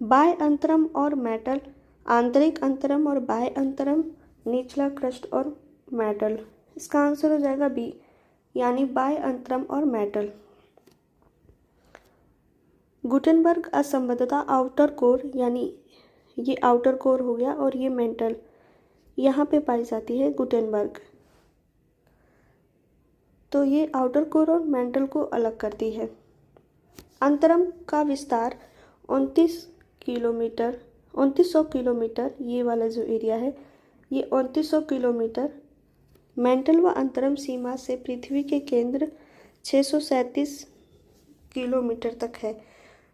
बाह्य अंतरम और मेटल, आंतरिक अंतरम और बाह्य अंतरम, निचला क्रस्ट और मेटल। इसका आंसर हो जाएगा बी, यानी बाह्य अंतरम और मेटल। गुटेनबर्ग असंबद्धता आउटर कोर, यानी ये आउटर कोर हो गया और ये मेंटल, यहाँ पे पाई जाती है गुटेनबर्ग। तो ये आउटर कोर और मेंटल को अलग करती है। अंतरम का विस्तार 2900 किलोमीटर, ये वाला जो एरिया है ये 2900 किलोमीटर। मेंटल व अंतरम सीमा से पृथ्वी के केंद्र 637 किलोमीटर तक है।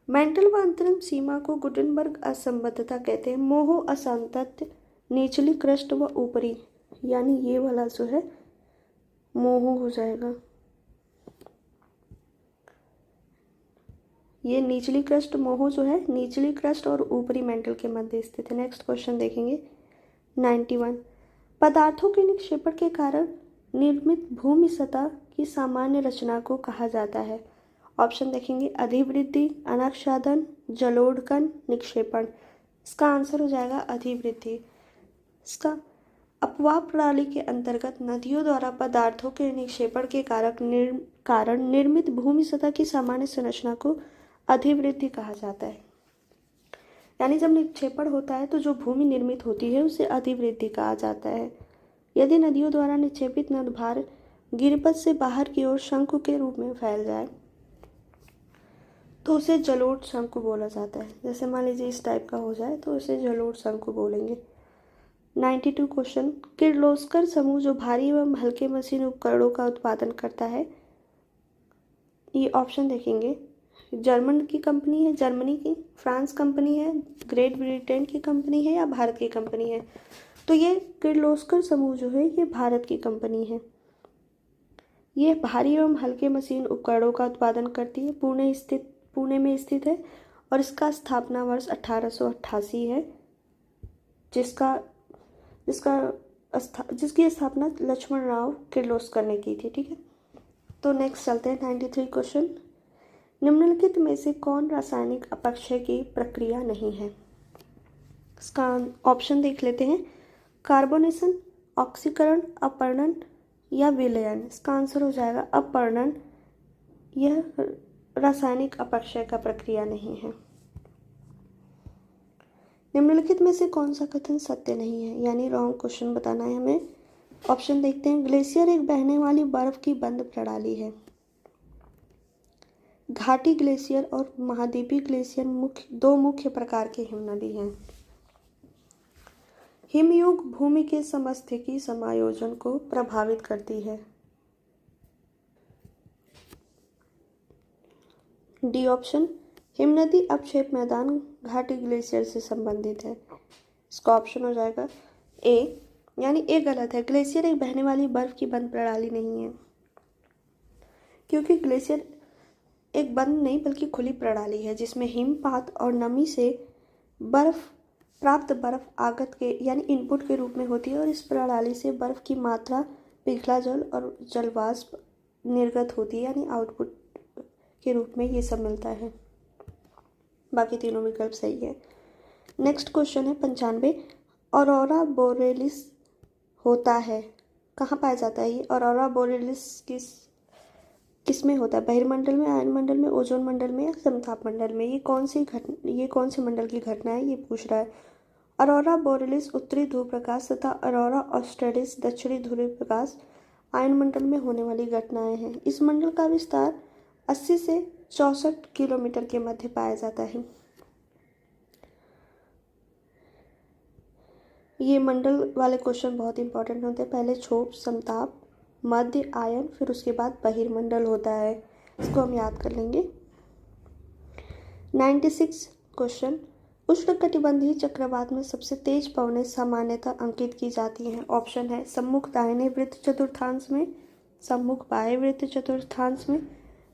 मेंटल व अंतरम सीमा को गुटेनबर्ग असंबद्धता कहते हैं। मोहो असांतत्य निचली क्रस्ट व ऊपरी, यानी ये वाला जो है मोहो हो जाएगा। ये निचली क्रस्ट मोहो जो है निचली क्रस्ट और ऊपरी मेंटल के मध्य स्थित है। नेक्स्ट क्वेश्चन देखेंगे 91। पदार्थों के निक्षेपण के कारण निर्मित भूमि सतह की सामान्य रचना को कहा जाता है। ऑप्शन देखेंगे। अधिवृद्धि, अनाच्छादन, जलोढ़कन, निक्षेपण। इसका आंसर हो जाएगा अधिवृद्धि। इसका अपवाह प्रणाली के अंतर्गत नदियों द्वारा पदार्थों के निक्षेपण के कारण निर्मित भूमि सतह की सामान्य संरचना को अधिवृद्धि कहा जाता है। यानी जब निक्षेपण होता है तो जो भूमि निर्मित होती है उसे अधिवृद्धि कहा जाता है। यदि नदियों द्वारा निक्षेपित नदभार गिरिपथ से बाहर की ओर शंकु के रूप में फैल जाए तो उसे जलोढ़ शंकु बोला जाता है। जैसे मान लीजिए इस टाइप का हो जाए तो उसे जलोढ़ शंकु बोलेंगे। 92 क्वेश्चन। किर्लोस्कर समूह जो भारी एवं हल्के मशीन उपकरणों का उत्पादन करता है, ये ऑप्शन देखेंगे। जर्मन की कंपनी है, जर्मनी की, फ्रांस कंपनी है, ग्रेट ब्रिटेन की कंपनी है या भारत की कंपनी है? तो ये किर्लोस्कर समूह जो है ये भारत की कंपनी है। ये भारी एवं हल्के मशीन उपकरणों का उत्पादन करती है, पुणे में स्थित है और इसका स्थापना वर्ष 1888 है, जिसकी स्थापना लक्ष्मण राव किर्लोस्कर ने की थी। ठीक है, तो नेक्स्ट चलते हैं 93 क्वेश्चन। निम्नलिखित में से कौन रासायनिक अपक्षय की प्रक्रिया नहीं है? इसका ऑप्शन देख लेते हैं। कार्बोनेशन, ऑक्सीकरण, अपवर्णन या विलयन। इसका आंसर हो जाएगा अपवर्णन। यह रासायनिक अपक्षय का प्रक्रिया नहीं है। निम्नलिखित में से कौन सा कथन सत्य नहीं है, यानी रॉन्ग क्वेश्चन बताना है हमें। ऑप्शन देखते हैं। ग्लेशियर एक बहने वाली बर्फ की बंद प्रणाली है। घाटी ग्लेशियर और महाद्वीपीय ग्लेशियर दो मुख्य प्रकार के हिमनदी हैं। हिमयुग भूमि के समस्थैतिकी समायोजन को प्रभावित करती है। D option. हिमनदी अपक्षेप मैदान घाटी ग्लेशियर से संबंधित है। इसका ऑप्शन हो जाएगा ए, यानी ए गलत है। ग्लेशियर एक बहने वाली बर्फ की बंद प्रणाली नहीं है, क्योंकि ग्लेशियर एक बंद नहीं बल्कि खुली प्रणाली है जिसमें हिमपात और नमी से प्राप्त बर्फ आगत के यानी इनपुट के रूप में होती है और इस प्रणाली से बर्फ की मात्रा, पिघला जल और जलवाष्प निर्गत होती है, यानी आउटपुट के रूप में ये सब मिलता है। बाकी तीनों विकल्प सही है। नेक्स्ट क्वेश्चन है 95। ऑरोरा बोरेलिस होता है, कहाँ पाया जाता है ये? ऑरोरा बोरेलिस किसमें होता है? बहिर्मंडल में, आयन मंडल में, ओजोन मंडल में या समताप मंडल में? ये कौन से मंडल की घटना है, ये पूछ रहा है। अरोरा बोरेलिस उत्तरी ध्रुव प्रकाश तथा अरोरा ऑस्ट्रेलिस दक्षिणी ध्रुव प्रकाश आयन मंडल में होने वाली घटनाएं हैं। इस मंडल का विस्तार 80 से 64 किलोमीटर के मध्य पाया जाता है। ये मंडल वाले क्वेश्चन बहुत इंपॉर्टेंट होते हैं। पहले क्षोभ, समताप, मध्य, आयन, फिर उसके बाद बहिर्मंडल होता है। इसको हम याद कर लेंगे। 96 क्वेश्चन, उष्णकटिबंधीय चक्रवात में सबसे तेज पवनें सामान्यतः अंकित की जाती हैं। ऑप्शन है सम्मुख दाहिने वृत्त चतुर्थांश में, सम्मुख बाएं वृत्त चतुर्थांश में,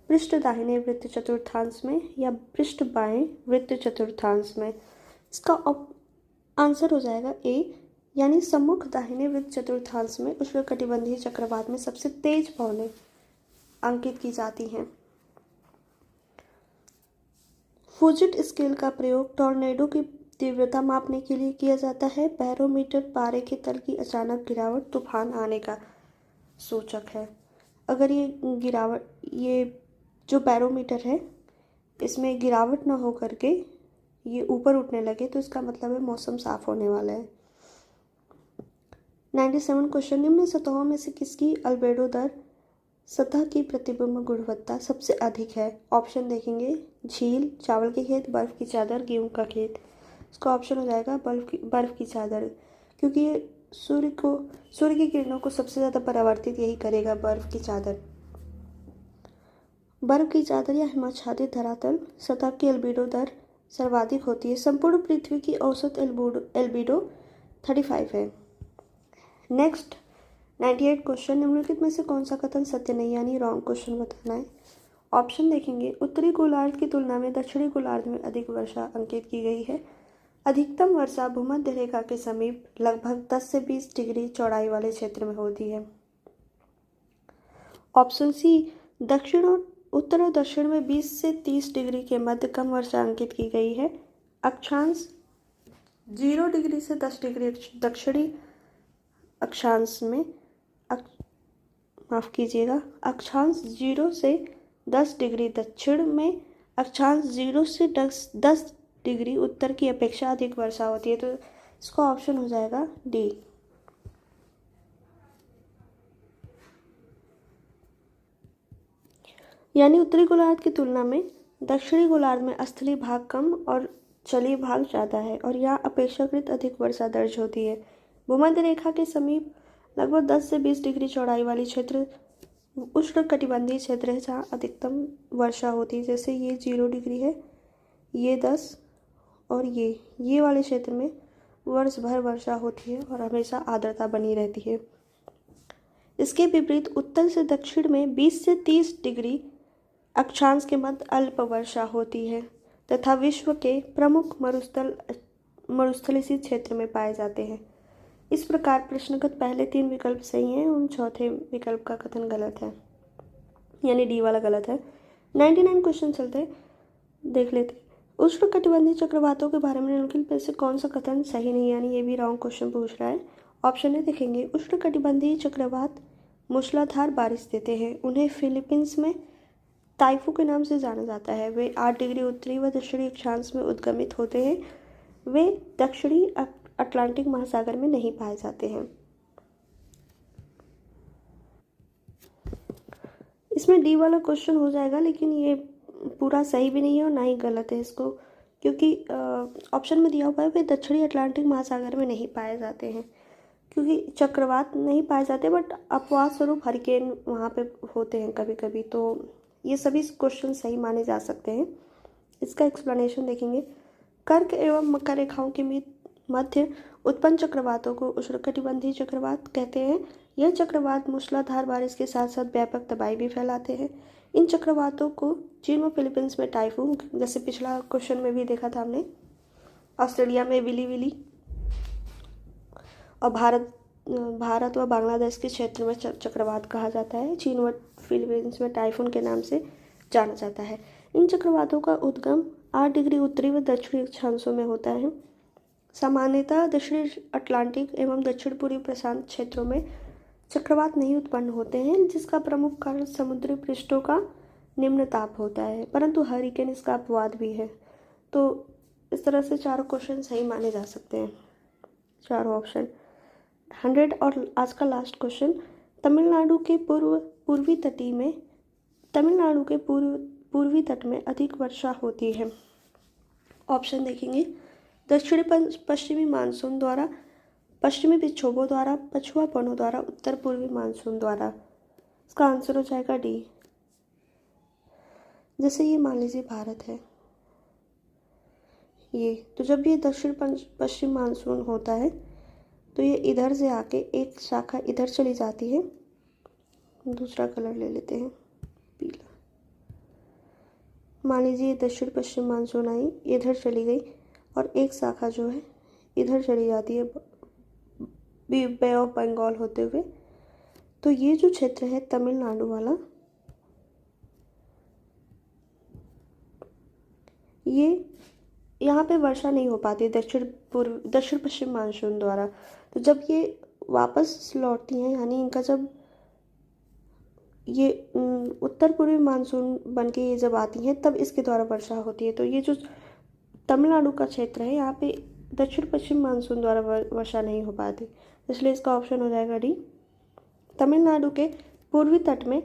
पृष्ठ दाहिने वृत्त चतुर्थांश में या पृष्ठ बाएं वृत्त चतुर्थांश में। इसका आंसर हो जाएगा ए, यानी सम्मुख दाहिने वृत्त चतुर्थांश में उष्णकटिबंधीय चक्रवात में सबसे तेज पवनें अंकित की जाती हैं। फुजिट स्केल का प्रयोग टॉर्नेडो की तीव्रता मापने के लिए किया जाता है। बैरोमीटर पारे के तल की अचानक गिरावट तूफान आने का सूचक है। अगर ये जो बैरोमीटर है इसमें गिरावट ना हो करके ये ऊपर उठने लगे तो इसका मतलब है मौसम साफ होने वाला है। 97 क्वेश्चन, निम्न सतहों में से किसकी अल्बेडो दर सतह की प्रतिबिंब गुणवत्ता सबसे अधिक है? ऑप्शन देखेंगे, झील, चावल के खेत, बर्फ की चादर, गेहूं का खेत। इसका ऑप्शन हो जाएगा बर्फ की चादर, क्योंकि ये सूर्य की किरणों को सबसे ज़्यादा परावर्तित यही करेगा, बर्फ की चादर। बर्फ की चादर या हिमाच्छादित धरातल सतह की एल्बिडो दर सर्वाधिक होती है। संपूर्ण पृथ्वी की औसत एल्बिडो 35 है। नेक्स्ट 98 क्वेश्चन, निम्नलिखित में से कौन सा कथन सत्य नहीं यानी रॉन्ग क्वेश्चन बताना है। ऑप्शन देखेंगे, उत्तरी गोलार्ध की तुलना में दक्षिणी गोलार्ध में अधिक वर्षा अंकित की गई है। अधिकतम वर्षा भूमध्य रेखा के समीप लगभग 10 से 20 डिग्री चौड़ाई वाले क्षेत्र में होती है। ऑप्शन सी, दक्षिण और उत्तर और दक्षिण में 20 से 30 डिग्री के मध्य कम वर्षा अंकित की गई है। अक्षांश 0 डिग्री से 10 डिग्री दक्षिणी अक्षांश में अक्षांश 0 से 10 डिग्री दक्षिण में, अक्षांश 0 से 10 डिग्री उत्तर की अपेक्षा अधिक वर्षा होती है। तो इसका ऑप्शन हो जाएगा डी। यानी उत्तरी गोलार्ध की तुलना में दक्षिणी गोलार्ध में स्थलीय भाग कम और जलीय भाग ज़्यादा है और यहाँ अपेक्षाकृत अधिक वर्षा दर्ज होती है। भूमध्य रेखा के समीप लगभग 10 से 20 डिग्री चौड़ाई वाली क्षेत्र उष्णकटिबंधीय क्षेत्र है जहाँ अधिकतम वर्षा होती है। जैसे ये 0 डिग्री है, ये 10 और ये वाले क्षेत्र में वर्ष भर वर्षा होती है और हमेशा आर्द्रता बनी रहती है। इसके विपरीत उत्तर से दक्षिण में 20 से 30 डिग्री अक्षांश के मध्य अल्प वर्षा होती है तथा विश्व के प्रमुख मरुस्थल इसी क्षेत्र में पाए जाते हैं। इस प्रकार प्रश्नगत पहले 3 विकल्प सही हैं, उन चौथे विकल्प का कथन गलत है, यानी डी वाला गलत है। 99 क्वेश्चन चलते देख लेते। उष्णकटिबंधीय चक्रवातों के बारे में निम्नलिखित में से कौन सा कथन सही नहीं, यानी ये भी रॉन्ग क्वेश्चन पूछ रहा है। ऑप्शन ए देखेंगे, उष्णकटिबंधीय चक्रवात मूसलाधार बारिश देते हैं। उन्हें फिलीपींस में ताइफू के नाम से जाना जाता है। वे 8 डिग्री उत्तरी व दक्षिणी अक्षांश में उद्गमित होते हैं। वे दक्षिणी अटलांटिक महासागर में नहीं पाए जाते हैं। इसमें डी वाला क्वेश्चन हो जाएगा, लेकिन ये पूरा सही भी नहीं है और ना ही गलत है इसको, क्योंकि ऑप्शन में दिया हुआ है वे दक्षिणी अटलांटिक महासागर में नहीं पाए जाते हैं, क्योंकि चक्रवात नहीं पाए जाते बट अपवाद स्वरूप हरिकेन वहाँ पे होते हैं कभी कभी। तो ये सभी क्वेश्चन सही माने जा सकते हैं। इसका एक्सप्लेनेशन देखेंगे। कर्क एवं मकर रेखाओं के मध्य उत्पन्न चक्रवातों को उष्णकटिबंधीय चक्रवात कहते हैं। यह चक्रवात मूसलाधार बारिश के साथ साथ व्यापक तबाही भी फैलाते हैं। इन चक्रवातों को चीन व फिलीपींस में टाइफून, जैसे पिछला क्वेश्चन में भी देखा था हमने, ऑस्ट्रेलिया में विली और भारत व बांग्लादेश के क्षेत्र में चक्रवात कहा जाता है। चीन व फिलीपींस में टाइफून के नाम से जाना जाता है। इन चक्रवातों का उद्गम 8 डिग्री उत्तरी व दक्षिणी अक्षांशों में होता है। सामान्यतः दक्षिणी अटलांटिक एवं दक्षिण पूर्वी प्रशांत क्षेत्रों में चक्रवात नहीं उत्पन्न होते हैं, जिसका प्रमुख कारण समुद्री पृष्ठों का निम्न ताप होता है, परंतु हरिकेन इसका अपवाद भी है। तो इस तरह से चारों क्वेश्चन सही माने जा सकते हैं, चारों ऑप्शन 100। और आज का लास्ट क्वेश्चन, तमिलनाडु के पूर्वी तट में अधिक वर्षा होती है। ऑप्शन देखेंगे, दक्षिणी पश्चिमी मानसून द्वारा, पश्चिमी विक्षोभों द्वारा, पछुआ पवनों द्वारा, उत्तर पूर्वी मानसून द्वारा। इसका आंसर हो जाएगा डी। जैसे ये मान लीजिए भारत है ये, तो जब ये दक्षिण पश्चिम मानसून होता है तो ये इधर से आके एक शाखा इधर चली जाती है। दूसरा कलर ले लेते हैं, पीला। मान लीजिए ये दक्षिण पश्चिम मानसून आई, इधर चली गई और एक शाखा जो है इधर चली जाती है बे ऑफ बंगाल होते हुए। तो ये जो क्षेत्र है तमिलनाडु वाला, ये यहाँ पे वर्षा नहीं हो पाती दक्षिण पश्चिम मानसून द्वारा। तो जब ये वापस लौटती हैं, यानी इनका जब ये उत्तर पूर्वी मानसून बन के ये जब आती हैं, तब इसके द्वारा वर्षा होती है। तो ये जो तमिलनाडु का क्षेत्र है, यहाँ पे दक्षिण पश्चिम मानसून द्वारा वर्षा नहीं हो पाती, इसलिए इसका ऑप्शन हो जाएगा डी। तमिलनाडु के पूर्वी तट में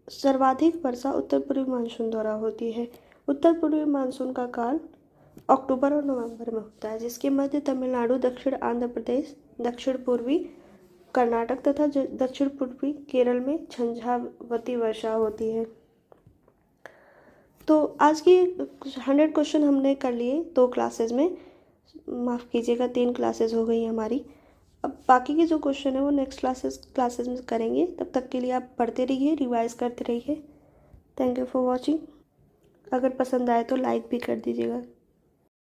सर्वाधिक वर्षा उत्तर पूर्वी मानसून द्वारा होती है। उत्तर पूर्वी मानसून का काल अक्टूबर और नवंबर में होता है, जिसके मध्य तमिलनाडु, दक्षिण आंध्र प्रदेश, दक्षिण पूर्वी कर्नाटक तथा दक्षिण पूर्वी केरल में झंझावती वर्षा होती है। तो आज की 100 क्वेश्चन हमने कर लिए 2 क्लासेस में, माफ़ कीजिएगा 3 क्लासेस हो गई हमारी। अब बाकी के जो क्वेश्चन है वो नेक्स्ट क्लासेस में करेंगे। तब तक के लिए आप पढ़ते रहिए, रिवाइज करते रहिए। Thank you for watching. अगर पसंद आए तो लाइक भी कर दीजिएगा।